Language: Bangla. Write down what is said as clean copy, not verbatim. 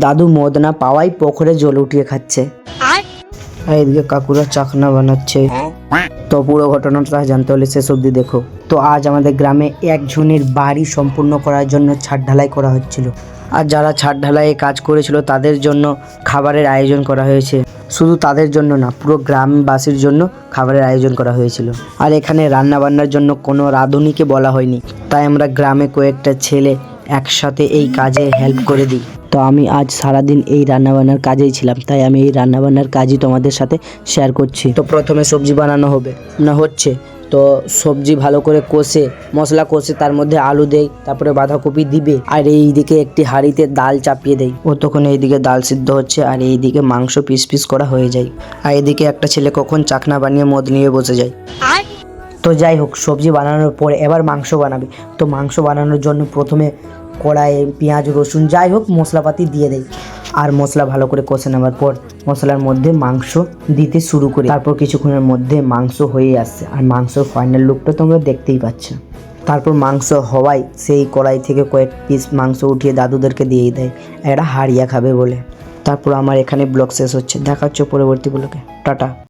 দাদু মদ না পাওয়াই পুকুরে জল উঠিয়ে খাচ্ছে। আর এদিকে কাকুরা চাকনা বানাচ্ছে। তো পুরো ঘটনাটা জানতে হলে শেষ অবধি দেখো। তো আজ আমাদের গ্রামে একজনের বাড়ি সম্পূর্ণ করার জন্য ছাদ ঢালাই করা হচ্ছিল। আর যারা ছাদ ঢালাইয়ে কাজ করেছিল তাদের জন্য খাবারের আয়োজন করা হয়েছে। শুধু তাদের জন্য না, পুরো গ্রামবাসীর জন্য খাবারের আয়োজন করা হয়েছিল। আর এখানে রান্না বান্নার জন্য কোনো রাঁধুনিকে বলা হয়নি, তাই আমরা গ্রামে কয়েকটা ছেলে একসাথে এই কাজে হেল্প করে দিই। তো আমি আজ সারাদিন এই রান্নাবান্নার কাজেই ছিলাম, তাই আমি এই রান্নাবান্নার কাজই তোমাদের সাথে শেয়ার করছি। তো প্রথমে সবজি বানানো হচ্ছে। তো সবজি ভালো করে কষে, মশলা কষে তার মধ্যে আলু দেই, তারপরে বাঁধাকপি দিবে। আর এইদিকে একটি হাঁড়িতে ডাল চাপিয়ে দেয়। ও তখন এইদিকে ডাল সিদ্ধ হচ্ছে আর এইদিকে মাংস পিস পিস করা হয়ে যায়। আর এদিকে একটা ছেলে কখন চাকনা বানিয়ে মদ নিয়ে বসে যায়। তো যাই হোক, সবজি বানানোর পরে এবার মাংস বানাবে। তো মাংস বানানোর জন্য প্রথমে কড়াইয়ে পেঁয়াজ রসুন যাই হোক মশলাপাতি দিয়ে দেয়। আর মশলা ভালো করে কষে নেওয়ার পর মশলার মধ্যে মাংস দিতে শুরু করে, তারপর কিছুক্ষণের মধ্যে মাংস হয়ে আসছে। আর মাংসর ফাইনাল লুকটা তোমরা দেখতেই পাচ্ছ। তারপর মাংস হওয়ায় সেই কড়াই থেকে কয়েক পিস মাংস উঠিয়ে দাদুদেরকে দিয়েই দেয়, এরা হাড়িয়া খাবে বলে। তারপর আমার এখানে ব্লগ শেষ হচ্ছে। দেখা হচ্ছে পরবর্তী ব্লগে। টাটা।